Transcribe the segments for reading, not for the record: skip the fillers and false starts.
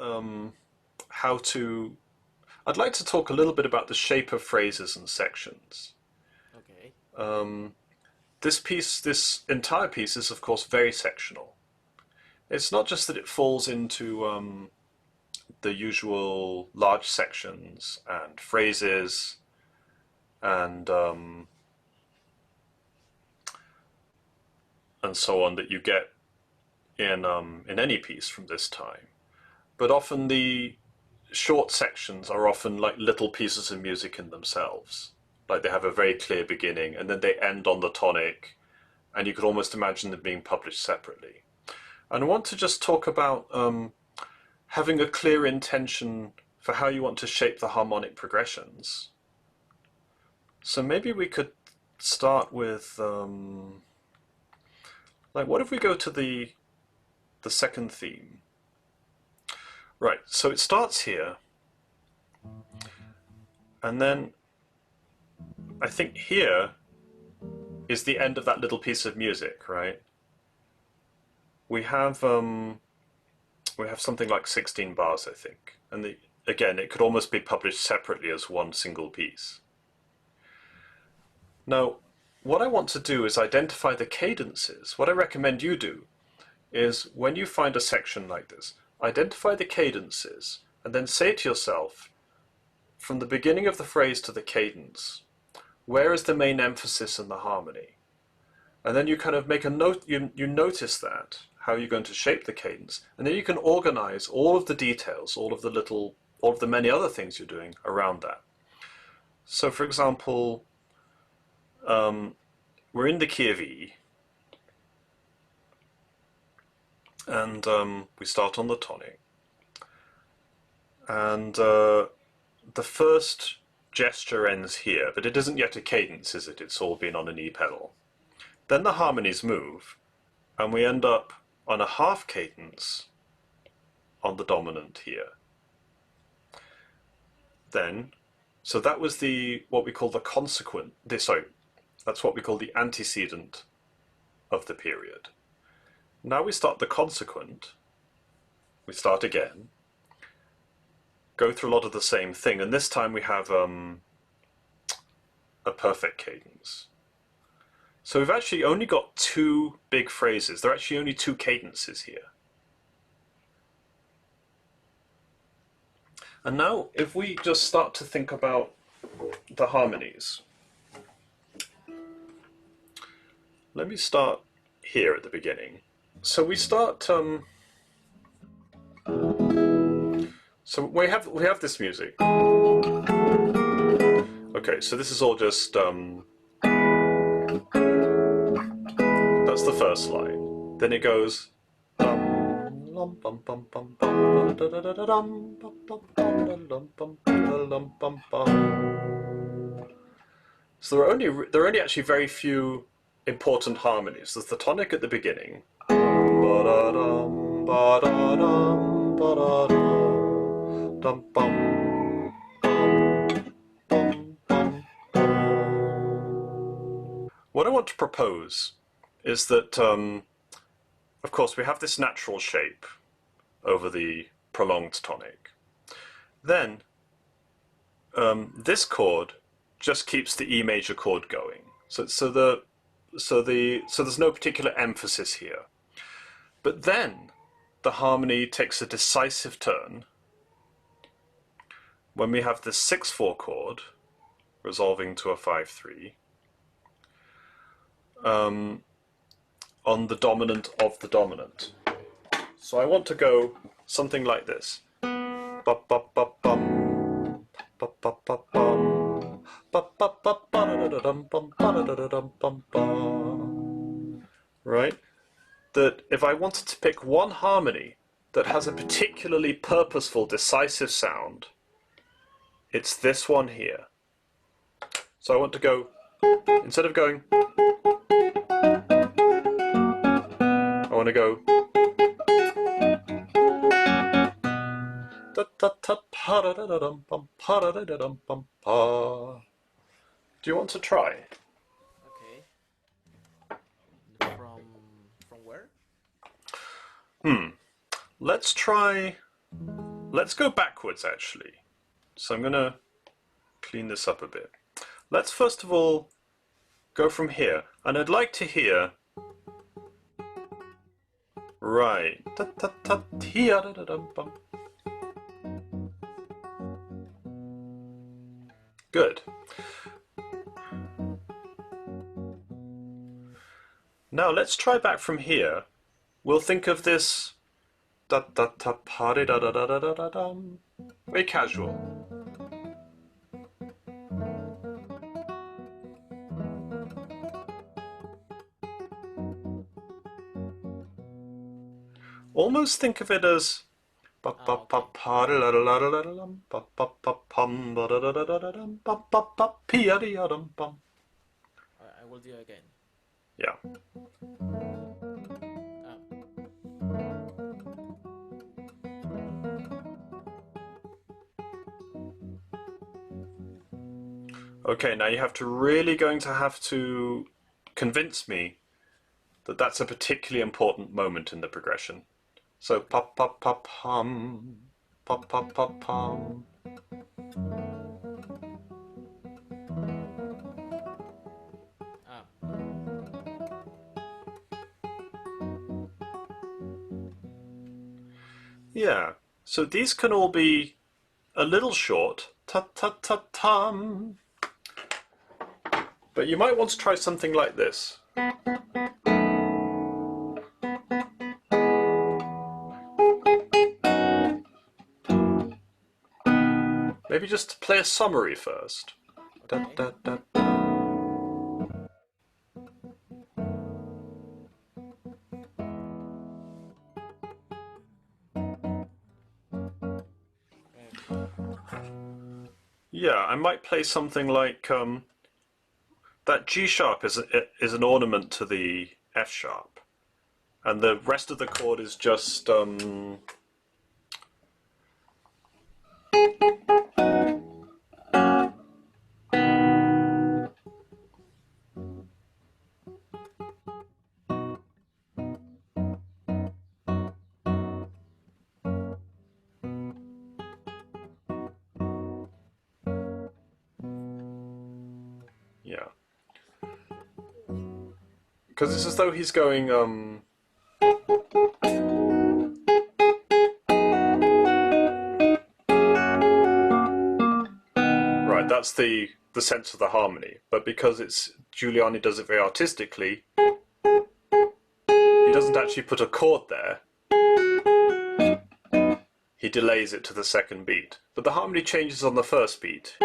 um, how to. I'd like to talk a little bit about the shape of phrases and sections. Okay. Um, this entire piece is, of course, very sectional. It's not just that it falls into the usual large sections and phrases and and so on that you get in any piece from this time, but often the short sections are often like little pieces of music in themselves. Like they have a very clear beginning and then they end on the tonic, and you could almost imagine them being published separately. And I want to just talk about having a clear intention for how you want to shape the harmonic progressions. So maybe we could start with like, what if we go to the second theme? Right, so it starts here, and then I think here is the end of that little piece of music, right? We have something like 16 bars, I think, and again, it could almost be published separately as one single piece. Now, what I want to do is identify the cadences. What I recommend you do is, when you find a section like this, identify the cadences and then say to yourself, from the beginning of the phrase to the cadence, where is the main emphasis in the harmony? And then you kind of make a note, you notice that, how you're going to shape the cadence, and then you can organize all of the details, all of the many other things you're doing around that. So for example, we're in the key of E, and we start on the tonic, and the first gesture ends here, but it isn't yet a cadence, is it? It's all been on an E pedal. Then the harmonies move, and we end up on a half cadence on the dominant here. Then, so that was what we call the consequent, that's what we call the antecedent of the period. Now we start the consequent. We start again. Go through a lot of the same thing, and this time we have a perfect cadence. So we've actually only got two big phrases. There are actually only two cadences here. And now if we just start to think about the harmonies. Let me start here at the beginning. So we start so we have this music. Okay, so this is all just that's the first line. Then it goes so there are only actually very few important harmonies. There's the tonic at the beginning. What I want to propose is that, of course, we have this natural shape over the prolonged tonic. Then this chord just keeps the E major chord going. So there's no particular emphasis here. But then the harmony takes a decisive turn when we have this 6/4 chord resolving to a 5/3 on the dominant of the dominant. So I want to go something like this. Right? That if I wanted to pick one harmony that has a particularly purposeful, decisive sound, it's this one here. So I want to go, instead of going, I want to go. Do you want to try? Okay. From where? Let's try. Let's go backwards actually. So I'm going to clean this up a bit. Let's first of all go from here, and I'd like to hear. Right. Good. Now let's try back from here. We'll think of this very casual. Almost think of it as I will do it again. Yeah. Okay, now you have to really have to convince me that that's a particularly important moment in the progression. So pop pop pop hum, pop pop pop hum. Yeah, so these can all be a little short, ta-ta-ta-tum. But you might want to try something like this. Maybe just play a summary first. Okay. Da, da, da. Yeah, I might play something like that G sharp is an ornament to the F sharp, and the rest of the chord is just Because it's as though he's going, right, that's the sense of the harmony. But because it's Giuliani does it very artistically, he doesn't actually put a chord there. He delays it to the second beat. But the harmony changes on the first beat.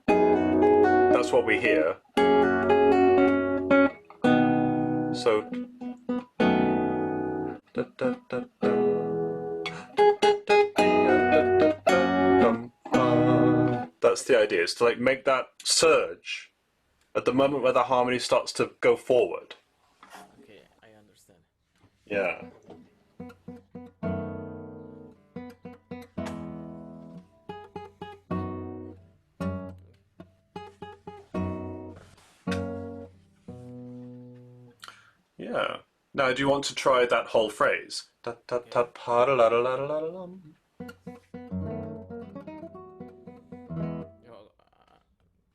That's what we hear. So that's the idea, is to like make that surge at the moment where the harmony starts to go forward. Okay, I understand. Yeah. Yeah. Now, do you want to try that whole phrase? Yeah. Oh,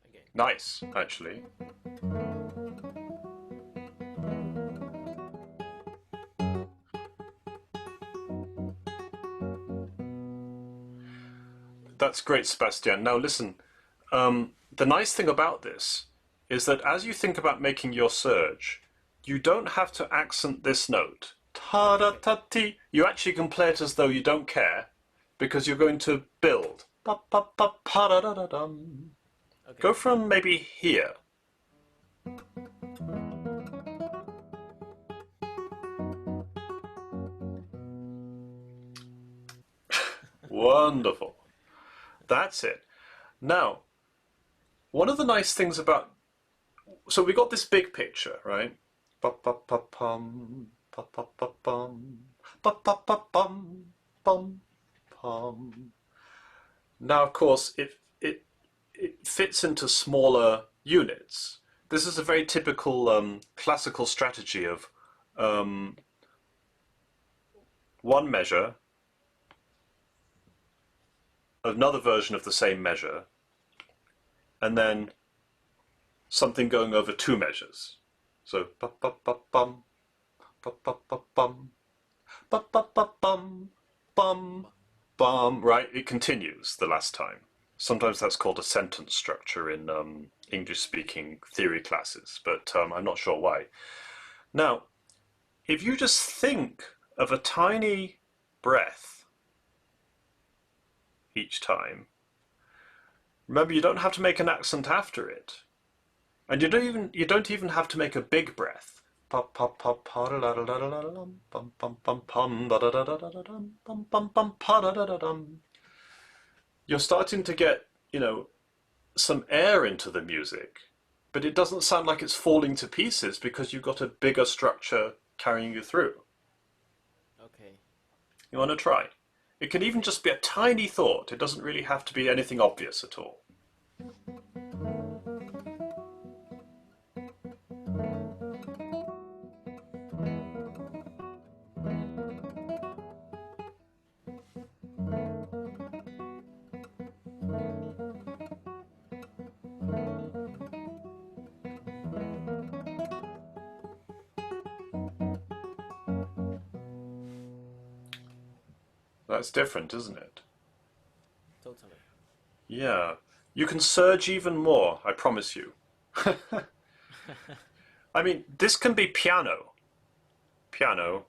again. Nice, actually. That's great, Sebastian. Now, listen. The nice thing about this is that as you think about making your surge, you don't have to accent this note. Ta-da-ta-ti. You actually can play it as though you don't care, because you're going to build. Pa-pa-pa-pa-da-da-da-dum. Okay. Go from maybe here. Wonderful. That's it. Now, one of the nice things about... So we got this big picture, right? Pa-pa-pa-pum, pa-pa-pa-pum, pa-pa-pa-pum, pum, pum. Now, of course, it fits into smaller units. This is a very typical classical strategy of one measure, another version of the same measure, and then something going over two measures. So pa-pa-pa-pum, pa-pa-pa-pum, pa-pa-pa-pum, bum, bum. Right, it continues the last time. Sometimes that's called a sentence structure in English-speaking theory classes, but I'm not sure why. Now, if you just think of a tiny breath each time, remember you don't have to make an accent after it, and you don't even have to make a big breath. You're starting to get, some air into the music, but it doesn't sound like it's falling to pieces because you've got a bigger structure carrying you through. Okay. You want to try? It can even just be a tiny thought. It doesn't really have to be anything obvious at all. That's different, isn't it? Totally. Yeah. You can surge even more, I promise you. I mean, this can be piano. Piano,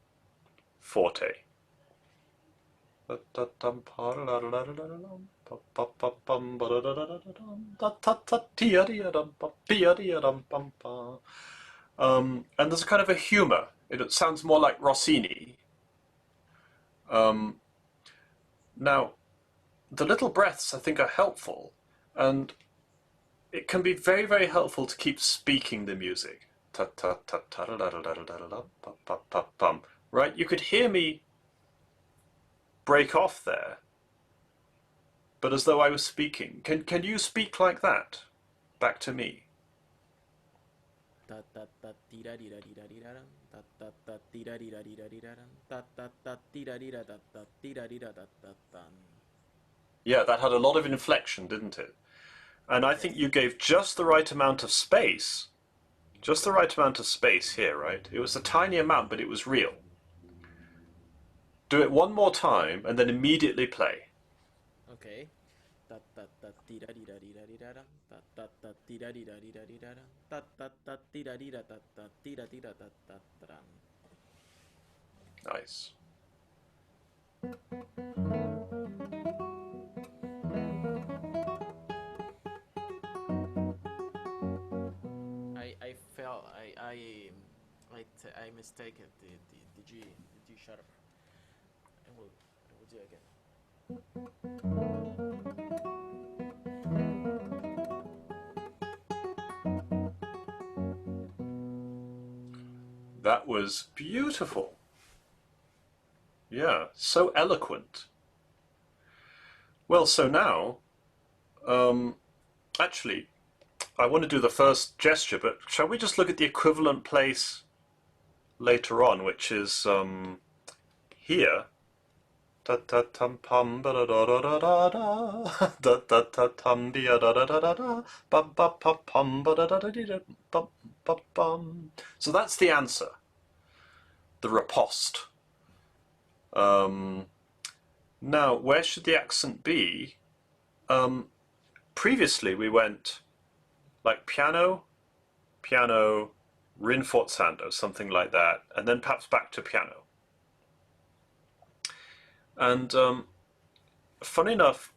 forte. And there's a kind of a humor. It sounds more like Rossini. Now, the little breaths I think are helpful, and it can be very, very helpful to keep speaking the music. Right? You could hear me break off there, but as though I was speaking. Can you speak like that back to me? Yeah, that had a lot of inflection, didn't it? And I think you gave just the right amount of space Just the right amount of space here, right? It was a tiny amount, but it was real. Do it one more time and then immediately play. Okay. Da da da di da di da di da di da da da da di da di da di da di da da da da di da di da da da di da di da da da da. Nice. I felt I mistaken the G sharp. I will do again. That was beautiful. Yeah, so eloquent. Well, so now, actually, I want to do the first gesture, but shall we just look at the equivalent place later on, which is here. Da da tum pum ba da da da da da da da da da tum dia da da da da da ba ba pa pum ba da da da da ba ba bum. So that's the answer. The riposte. Now, where should the accent be? Previously we went like piano, piano, rinforzando, something like that, and then perhaps back to piano. And fun enough,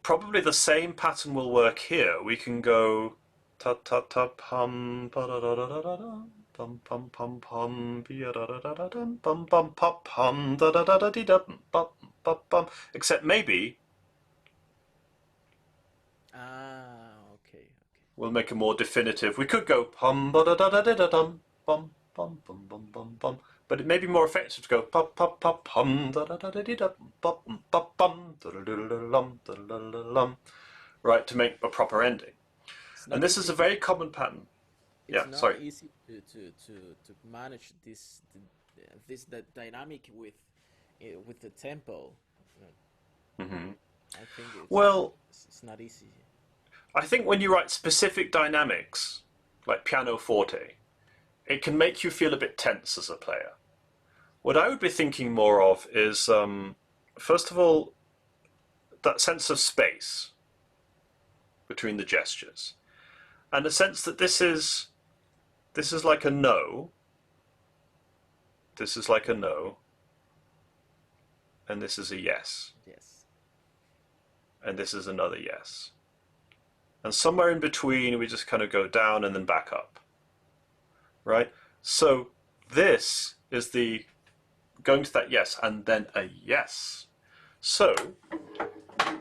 probably the same pattern will work here. We can go ta ta ta pum ba da da da da da pum pum pum pum da da da da da pum pum pum pum da da da da dee da bum bum bum. Except maybe Okay. we'll make it more definitive. We could go pum ba da da da da dum bum bum bum bum bum bum. But it may be more effective to go pum pum pum pum da da da da dee da bum bum bum da da da da lum da da da lum. Right, to make a proper ending. And this is a very common pattern. It's Yeah, not sorry. easy to manage this dynamic with the tempo. Mm-hmm. I think Well, it's not easy. I think when you write specific dynamics, like pianoforte, it can make you feel a bit tense as a player. What I would be thinking more of is, first of all, that sense of space between the gestures, and a sense that this is like a no, this is like a no, and this is a yes, Yes. and this is another yes. And somewhere in between, we just kind of go down and then back up, right? So this is the going to that yes, and then a yes. So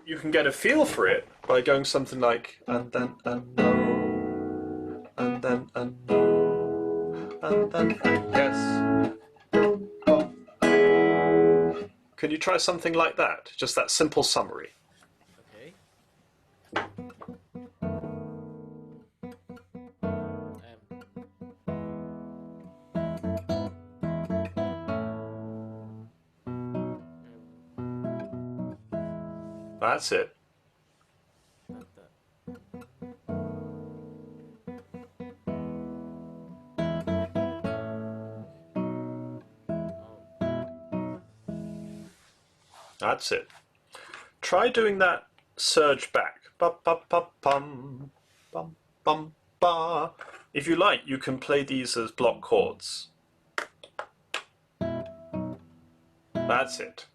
you can get a feel for it by going something like, and then a no, and then a no, and then a yes. Can you try something like that? Just that simple summary. Okay. That's it. That's it. Try doing that surge back. Ba ba ba bum bum bum ba. If you like, you can play these as block chords. That's it.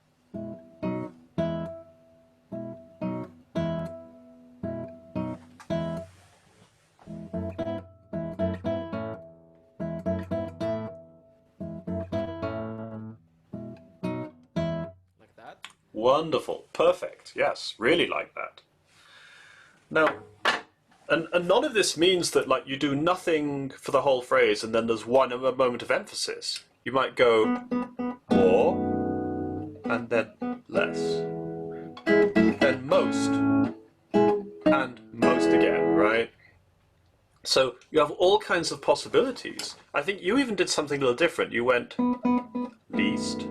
Like that. Wonderful. Perfect. Yes, really like that. Now, and none of this means that like you do nothing for the whole phrase and then there's one a moment of emphasis. You might go more and then less, then most and most again, right? So you have all kinds of possibilities. I think you even did something a little different. You went least,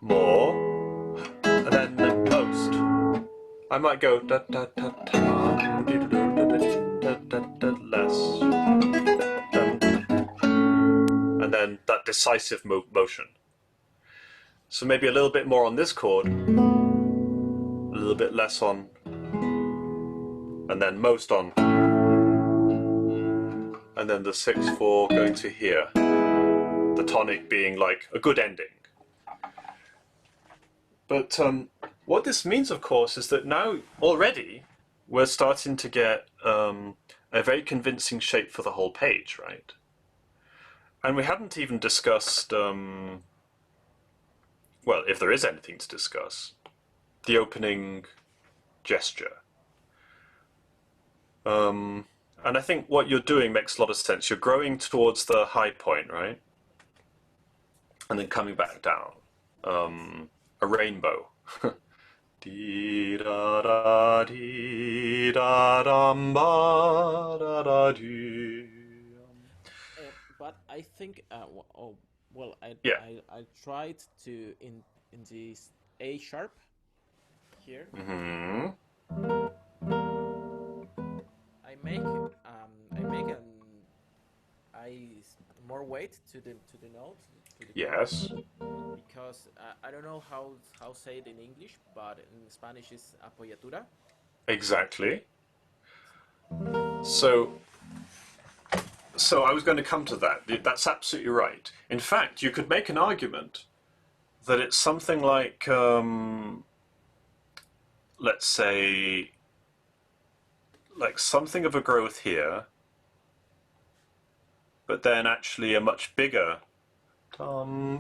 more, and then most. I might go da da da da da da da da da bit less. And then that decisive motion. So maybe a little bit more on this chord, a little bit less on, and then most on, and then the 6/4 going to here. The tonic being like a good ending. But what this means, of course, is that now already we're starting to get a very convincing shape for the whole page, right? And we hadn't even discussed, well, if there is anything to discuss, the opening gesture. And I think what you're doing makes a lot of sense. You're growing towards the high point, right? And then coming back down. A rainbow. Dee da da dee da dum ba da da dee. But I think, oh, well, Yeah. I tried to in this A sharp here. Mm-hmm. I make an I more weight to the note to the chord Yes. because I don't know how say it in English, but in Spanish is apoyatura. Exactly. So I was going to come to that. That's absolutely right. In fact, you could make an argument that it's something like, let's say, like something of a growth here, but then actually a much bigger. You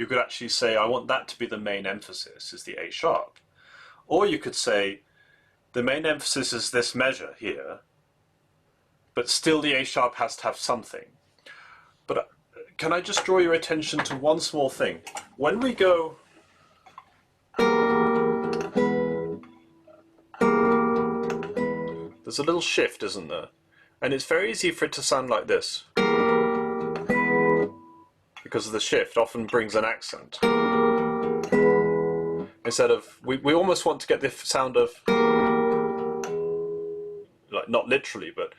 could actually say, I want that to be the main emphasis, is the A sharp. Or you could say, the main emphasis is this measure here, but still the A sharp has to have something. But can I just draw your attention to one small thing? When we go... There's a little shift, isn't there? And it's very easy for it to sound like this. Because of the shift often brings an accent. Instead of... We almost want to get the sound of... Like, not literally, but...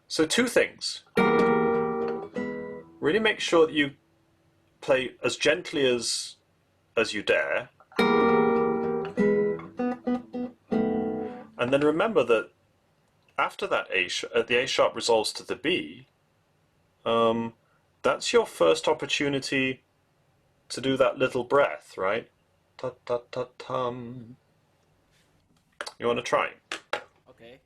So two things. Really make sure that you play as gently as you dare. And then remember that after that the A sharp resolves to the B, that's your first opportunity to do that little breath, right? Ta-ta-ta-tum. You want to try? Okay.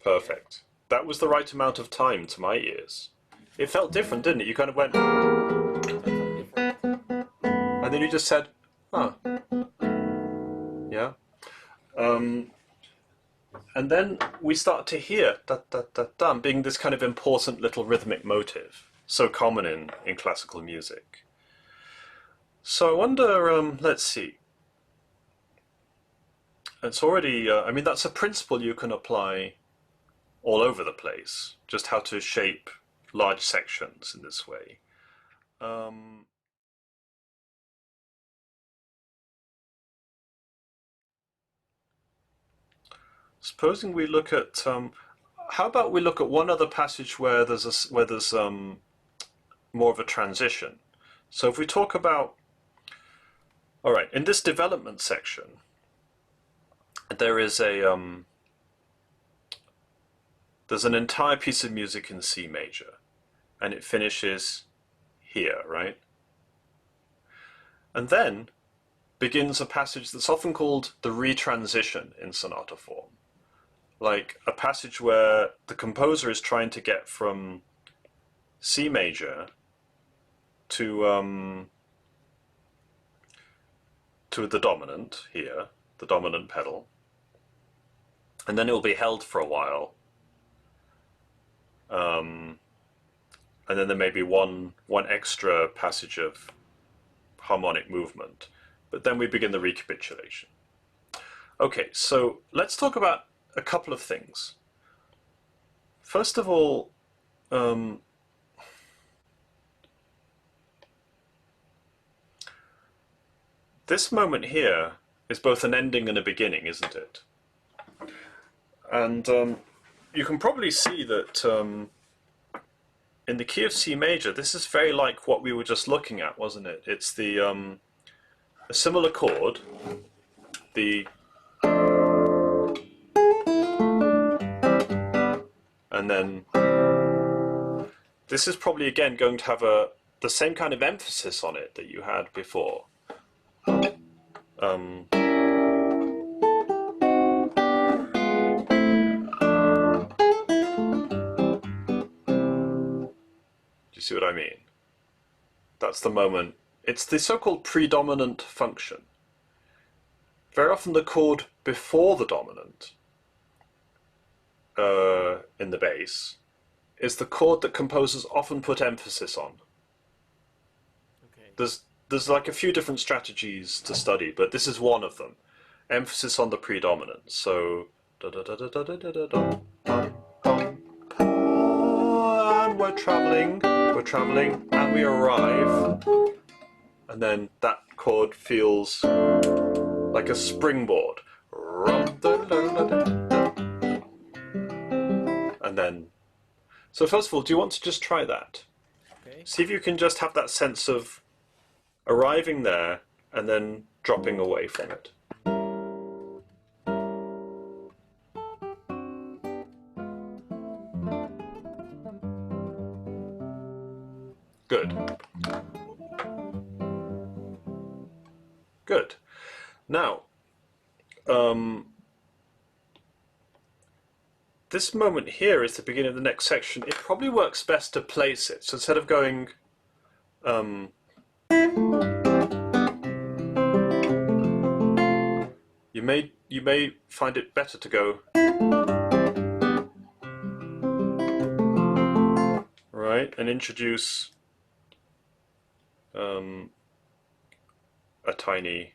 Perfect. That was the right amount of time to my ears. It felt different, didn't it? You kind of went, Totally different. and then you just said, huh. Yeah. And then we start to hear da-da-da-dum being this kind of important little rhythmic motive, so common in classical music. So I wonder, let's see. It's already, I mean, that's a principle you can apply all over the place, just how to shape large sections in this way. Supposing we look at, how about we look at one other passage where there's more of a transition. So if we talk about, all right, in this development section, there is there's an entire piece of music in C major, and it finishes here, right? And then begins a passage that's often called the retransition in sonata form. Like a passage where the composer is trying to get from C major to the dominant here, the dominant pedal, and then it will be held for a while, and then there may be one extra passage of harmonic movement, but then we begin the recapitulation. Okay, so let's talk about a couple of things. First of all, this moment here is both an ending and a beginning, isn't it? And you can probably see that in the key of C major, this is very like what we were just looking at, wasn't it? It's the a similar chord, the and then this is probably again going to have the same kind of emphasis on it that you had before. Do you see what I mean? That's the moment. It's the so-called predominant function. Very often the chord before the dominant in the bass is the chord that composers often put emphasis on. Okay. There's like a few different strategies to study, but this is one of them. Emphasis on the predominant. So da da da da da da da da and we're traveling, and we arrive, and then that chord feels like a springboard. And then, so first of all, do you want to just try that? Okay. See if you can just have that sense of arriving there and then dropping away from it. Good. Good. Now, this moment here is the beginning of the next section. It probably works best to place it. So instead of going you may find it better to go right and introduce a tiny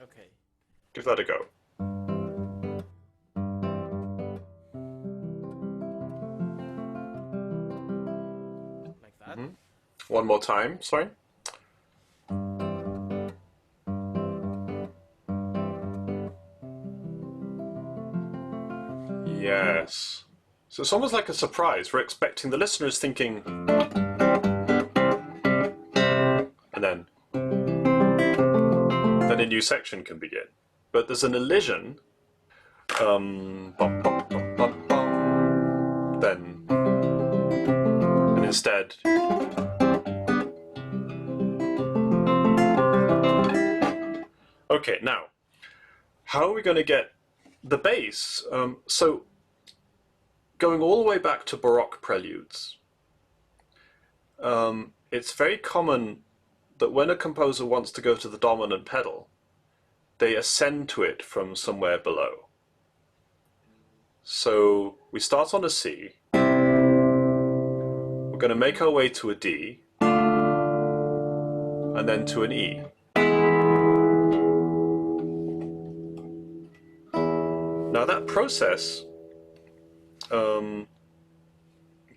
Okay. give that a go. Like that. One more time, sorry. Yes. So it's almost like a surprise. We're expecting the listeners thinking, and then a new section can begin. But there's an elision. Bum, bum, bum, bum, bum, then, and instead. Okay, now, how are we going to get the bass? So, going all the way back to Baroque preludes, it's very common that when a composer wants to go to the dominant pedal, they ascend to it from somewhere below. So we start on a C, we're going to make our way to a D, and then to an E. Now that process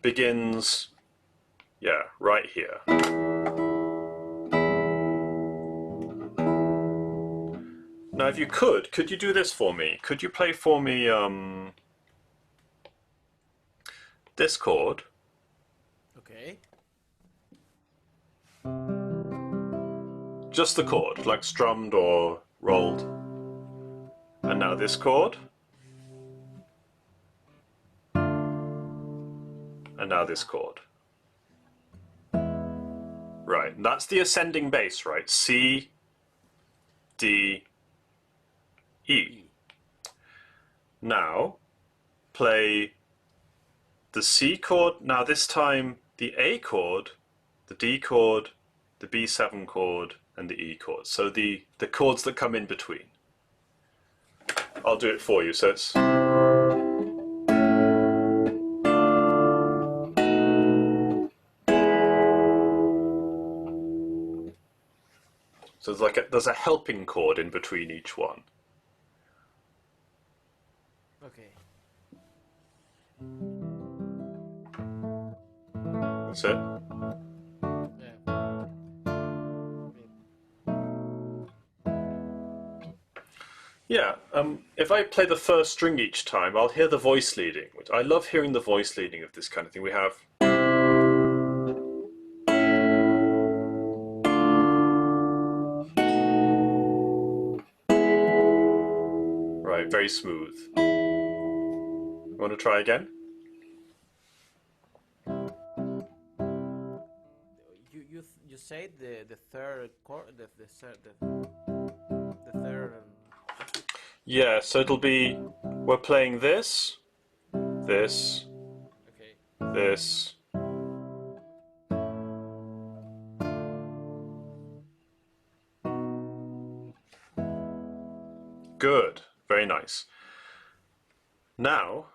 begins, right here. Now if you could you do this for me? Could you play for me this chord? Okay. Just the chord, like strummed or rolled. And now this chord. And now this chord. Right, and that's the ascending bass, right? C, D, E. Now, play the C chord, now this time the A chord, the D chord, the B7 chord, and the E chord. So the chords that come in between. I'll do it for you, so it's... So there's a helping chord in between each one. Okay. That's it. Yeah. Yeah, if I play the first string each time, I'll hear the voice leading. Which I love hearing the voice leading of this kind of thing. We have... Right, very smooth. You want to try again? You say the third chord, the third. Yeah, so it'll be... We're playing this, this, Okay. this. Good, very nice. Now,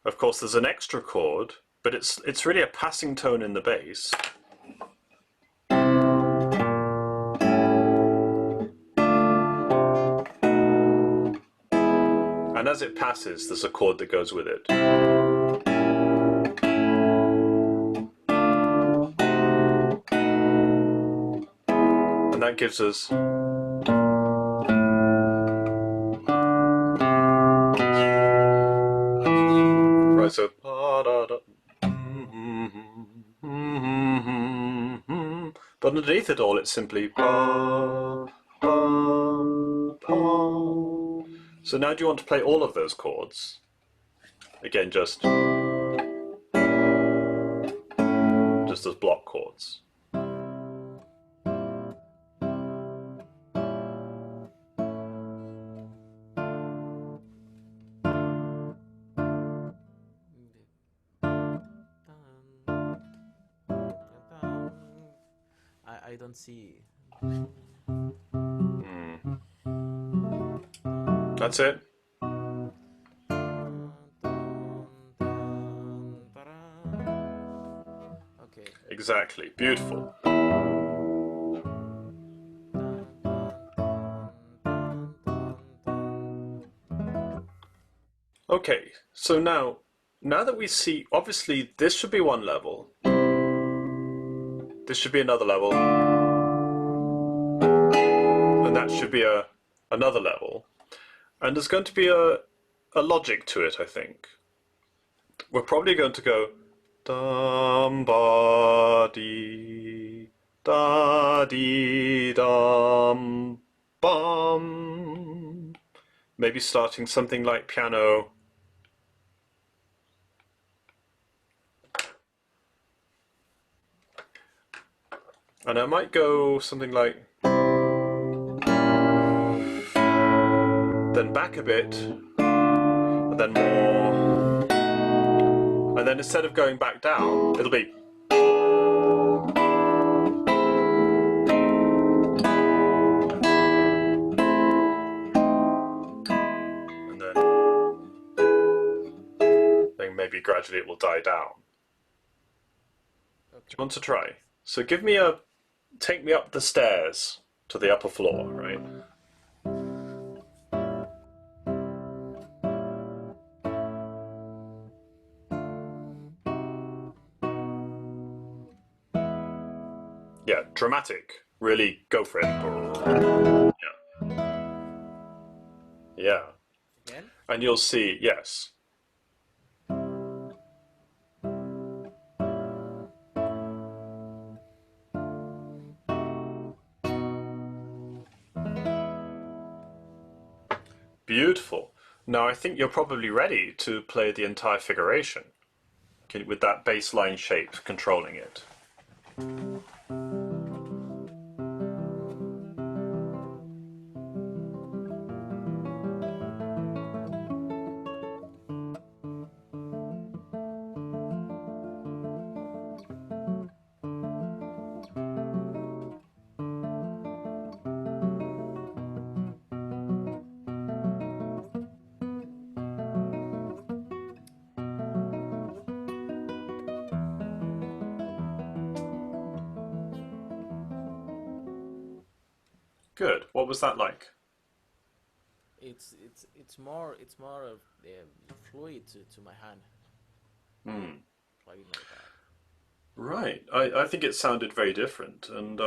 of course, there's an extra chord, but it's really a passing tone in the bass. And as it passes, there's a chord that goes with it. And that gives us... Right, so... But underneath it all, it's simply... So now do you want to play all of those chords? Again, just as block chords. I don't see. That's it. Okay. Exactly. Beautiful. Okay, so now that we see, obviously this should be one level, this should be another level, and that should be another level, and there's going to be a logic to it, I think. We're probably going to go dum ba dee da dee dum bum. Maybe starting something like piano. And I might go something like, then back a bit, and then more, and then instead of going back down, it'll be, and then maybe gradually it will die down. Okay. Do you want to try? So take me up the stairs to the upper floor, right? Yeah, dramatic. Really go for it. Yeah. Yeah. Again? And you'll see, yes. Beautiful. Now I think you're probably ready to play the entire figuration with that bass line shape controlling it. Good. What was that like? It's more of fluid to my hand Hmm. playing like that. Right. I think it sounded very different. And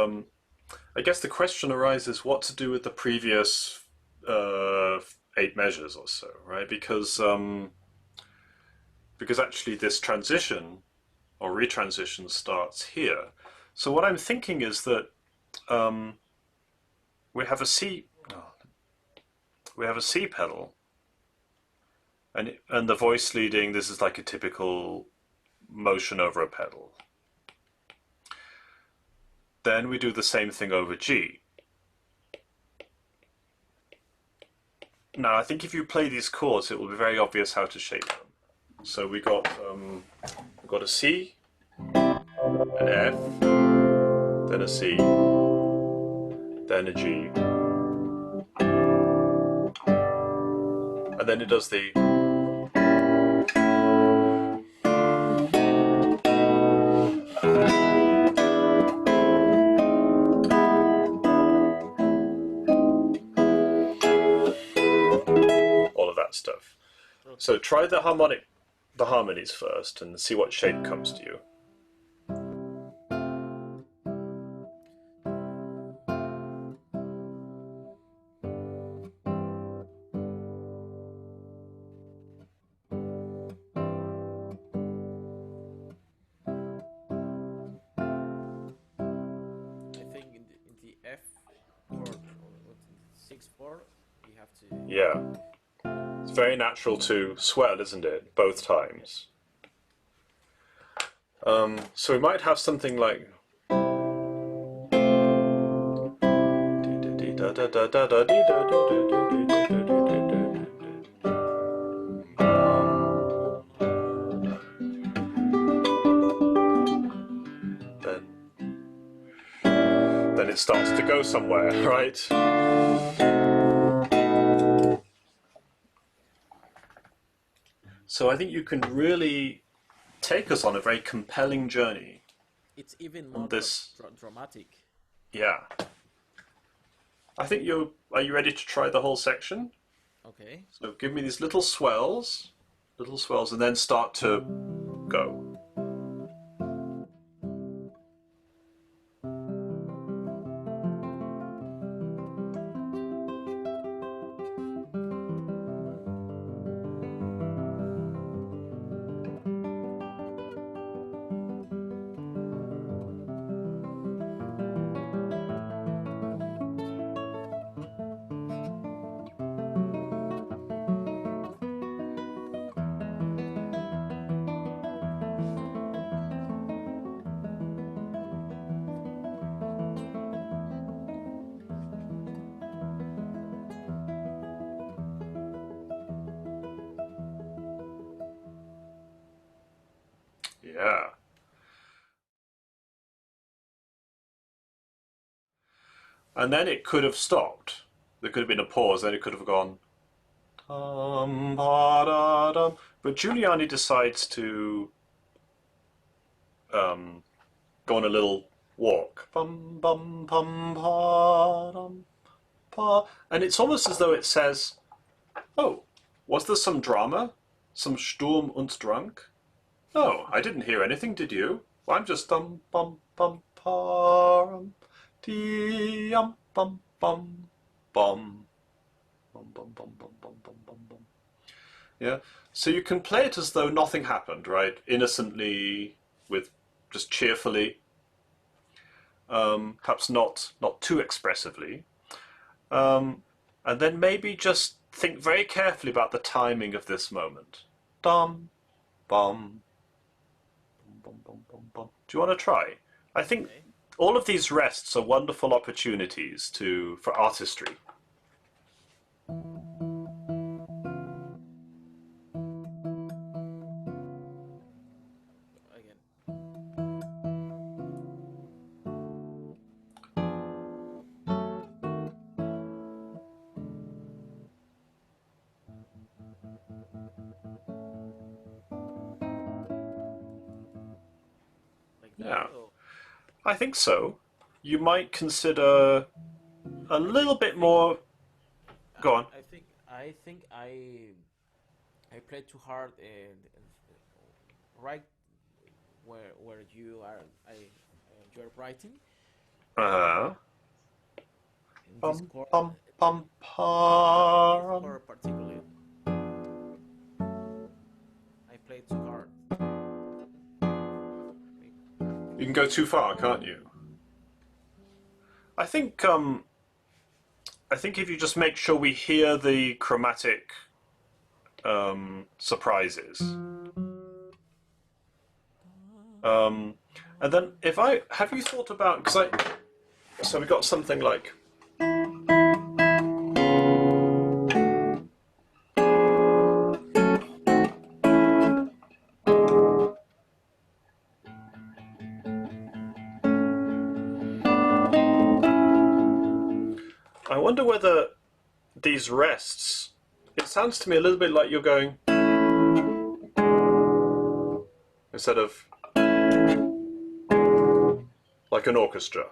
I guess the question arises what to do with the previous uh, 8 measures or so, right? Because actually this transition or retransition starts here. So what I'm thinking is that um, we have a C, oh, we have a C pedal, and the voice leading. This is like a typical motion over a pedal. Then we do the same thing over G. Now I think if you play these chords, it will be very obvious how to shape them. So we got a C, an F, then a C, then a G, and then it does the. All of that stuff. So Okay. try the harmonies first, and see what shape comes to you. I think in the F chord or what in the 6/4 you have to. Yeah, it's very natural to swell, isn't it? Both Yes. times. So we might have something like. Then, then it starts to go somewhere, right? So I think you can really take us on a very compelling journey It's even on more this. dramatic. Yeah. I think you are you ready to try the whole section? Okay. So give me these little swells, and then start to go. Yeah. And then it could have stopped. There could have been a pause, then it could have gone ba, da, dum. But Giuliani decides to um, go on a little walk. Bum bum bum ba, dum, ba. And it's almost as though it says, "Oh, was there some drama? Some Sturm und Drang? No, I didn't hear anything, did you? Well, I'm just bum bum parum dee bum bum bum bum bum bum bum bum bum bum bum." Yeah. So you can play it as though nothing happened, right? Innocently, with just cheerfully, perhaps not too expressively, um, and then maybe just think very carefully about the timing of this moment. Dum bum bum bum bum bum. Do you want to try? I think Okay. all of these rests are wonderful opportunities for artistry. Again. Like that Yeah, or I think so. You might consider a little bit more. Go on. I played too hard right where you're writing Uh, in this pum chord pum pum this pum. chord particularly. I played too hard. You can go too far, can't you? I think if you just make sure we hear the chromatic surprises. And then if I have you thought about so we got something like I wonder whether these rests, it sounds to me a little bit like you're going instead of like an orchestra.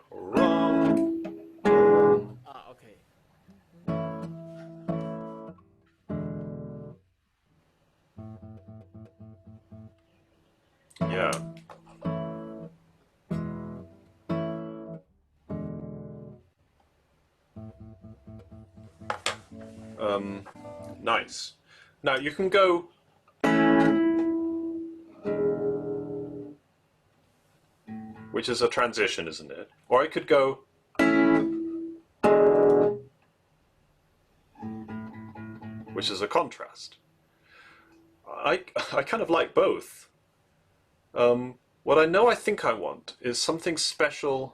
Okay. Yeah. Nice. Now you can go which is a transition, isn't it? Or I could go which is a contrast. I kind of like both. What I know I think I want is something special.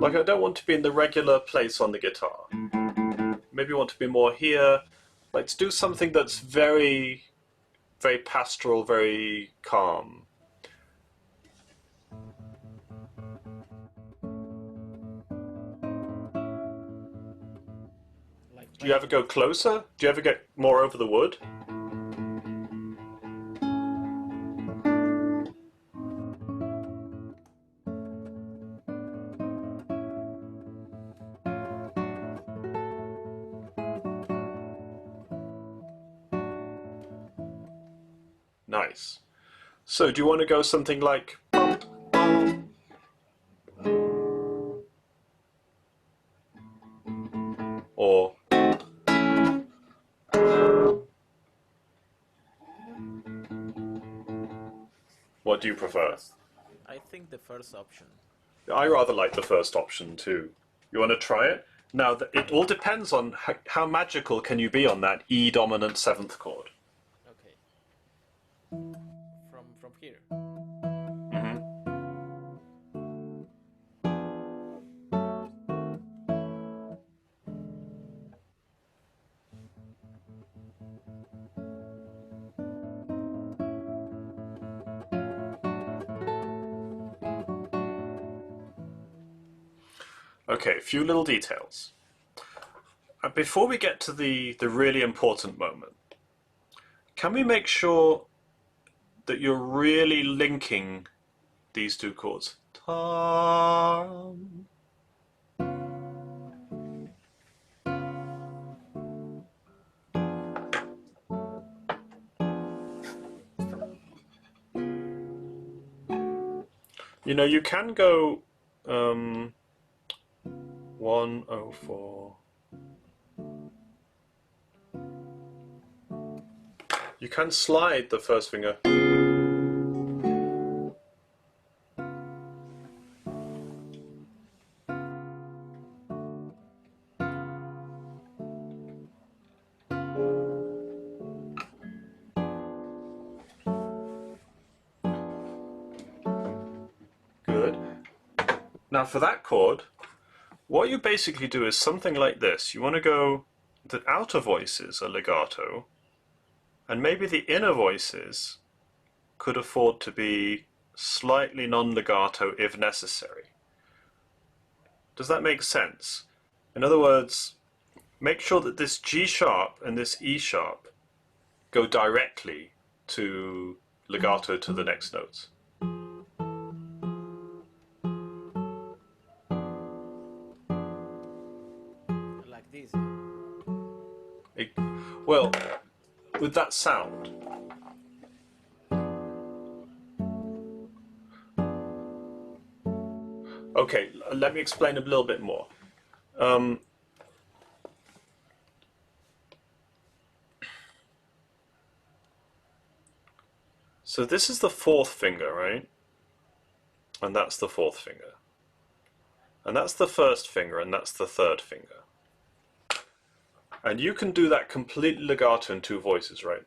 Like I don't want to be in the regular place on the guitar. Maybe I want to be more here. Let's do something that's very, very pastoral, very calm. Like Do you playing ever go closer? Do you ever get more over the wood? Nice. So do you want to go something like or what do you prefer? I think the first option. I rather like the first option too. You want to try it? Now, it all depends on how magical can you be on that E dominant seventh chord. Okay. From here. Mm-hmm. Okay, a few little details. Before we get to the really important moment, can we make sure that you're really linking these two chords? Tam. You know, you can go 104. You can slide the first finger. Good. Now for that chord, what you basically do is something like this. You want to go, the outer voices are legato, and maybe the inner voices could afford to be slightly non-legato if necessary. Does that make sense? In other words, make sure that this G sharp and this E sharp go directly to legato to the next notes. with that sound. Okay, let me explain a little bit more. So this is the fourth finger, right? And that's the fourth finger. And that's the first finger, and that's the third finger. And you can do that completely legato in two voices, right?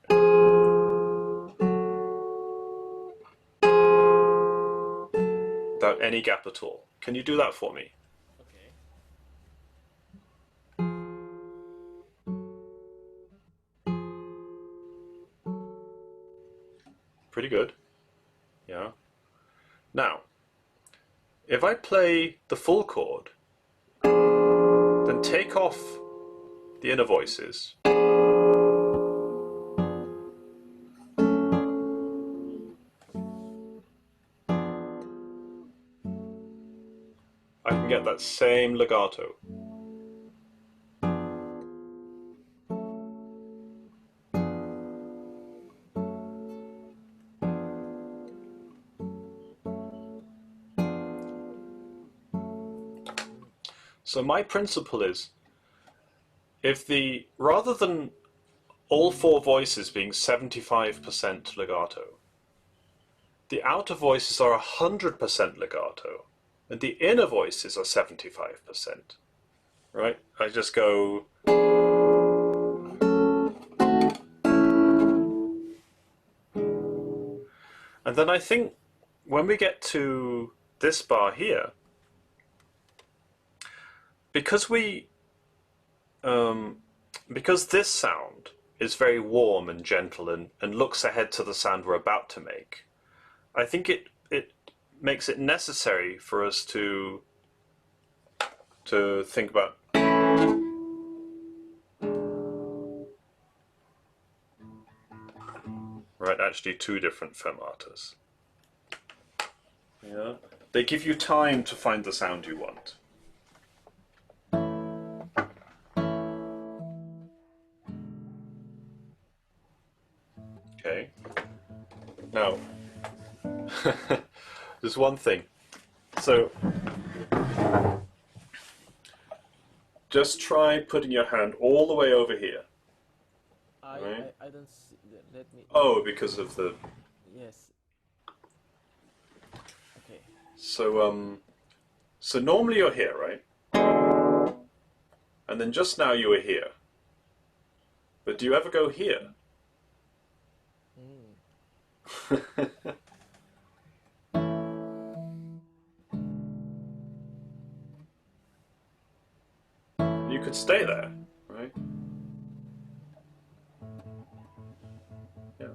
Without any gap at all. Can you do that for me? Okay. Pretty good. Yeah. Now, if I play the full chord, then take off the inner voices. I can get that same legato. So my principle is, rather than all four voices being 75% legato, the outer voices are 100% legato, and the inner voices are 75%. Right? I just go. And then I think when we get to this bar here, because because this sound is very warm and gentle and looks ahead to the sound we're about to make, I think it makes it necessary for us to think about right, actually two different fermatas. Yeah. They give you time to find the sound you want. Okay. Now, there's one thing. So, just try putting your hand all the way over here. Right? I don't see. Let me. Oh, because of the. Yes. Okay. So so normally you're here, right? And then just now you were here. But do you ever go here? You could stay there, right? Yeah.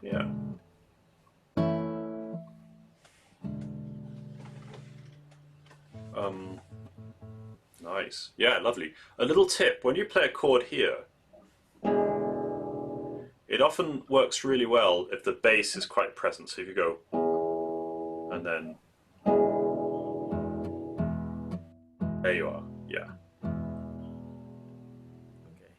Yeah. Nice. Yeah, lovely. A little tip, when you play a chord here, it often works really well if the bass is quite present. So if you go, and then, there you are, yeah. Okay.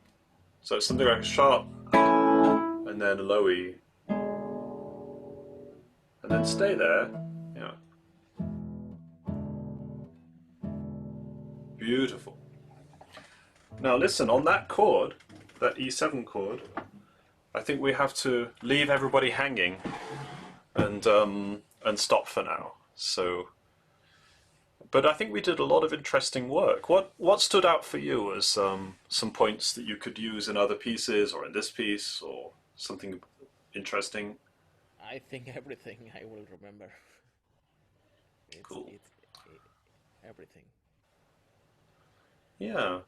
So it's something like a sharp, and then a low E, and then stay there, yeah. Beautiful. Now listen, on that chord, that E7 chord, I think we have to leave everybody hanging and stop for now. So, but I think we did a lot of interesting work. What stood out for you as some points that you could use in other pieces or in this piece or something interesting? I think everything I will remember. Cool. It's everything. Yeah.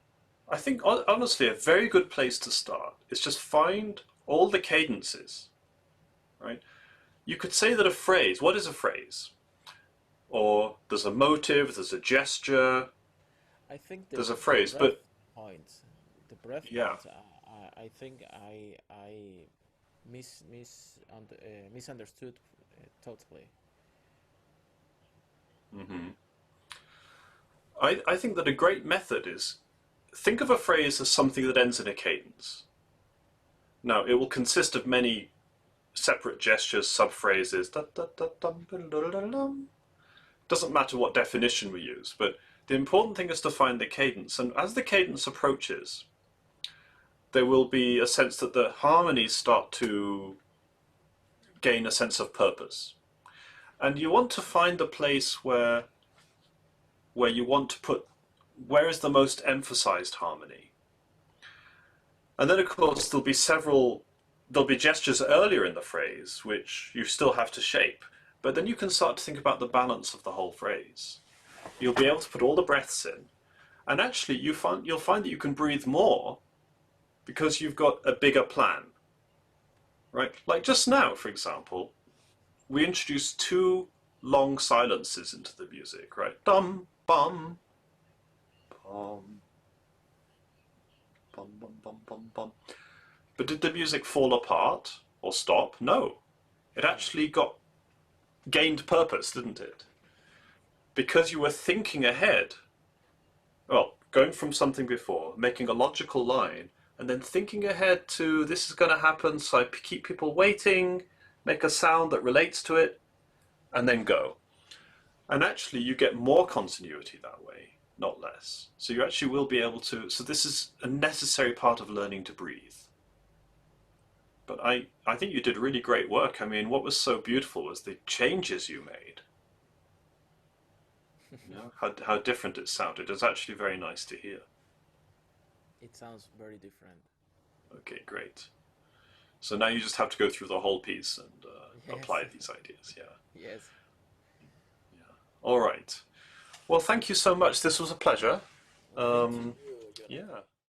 I think honestly a very good place to start is just find all the cadences, right? You could say that a phrase, what is a phrase? Or there's a motive, there's a gesture, I think there's a the phrase, breath but points, the breath yeah. points. I think I misunderstood totally. I think that a great method is think of a phrase as something that ends in a cadence. Now, it will consist of many separate gestures, sub-phrases. Doesn't matter what definition we use, but the important thing is to find the cadence. And as the cadence approaches, there will be a sense that the harmonies start to gain a sense of purpose. And you want to find the place where you want to put, where is the most emphasized harmony. And then, of course, there'll be gestures earlier in the phrase, which you still have to shape. But then you can start to think about the balance of the whole phrase. You'll be able to put all the breaths in. And actually, you'll find that you can breathe more because you've got a bigger plan. Right? Like just now, for example, we introduced 2 long silences into the music, right? Dum, bum, bum, bum, bum, bum, bum, bum. But did the music fall apart or stop? No. It actually gained purpose, didn't it? Because you were thinking ahead. Well, going from something before, making a logical line, and then thinking ahead to this is going to happen, so I keep people waiting, make a sound that relates to it, and then go. And actually, you get more continuity that way, not less. So you actually will be able to. So this is a necessary part of learning to breathe. But I think you did really great work. I mean, what was so beautiful was the changes you made. You know, how different it sounded. It was actually very nice to hear. It sounds very different. Okay, great. So now you just have to go through the whole piece and Yes. apply these ideas. Yeah. Yes. Yeah. All right. Well, thank you so much. This was a pleasure. Thank you, Jonathan. Yeah.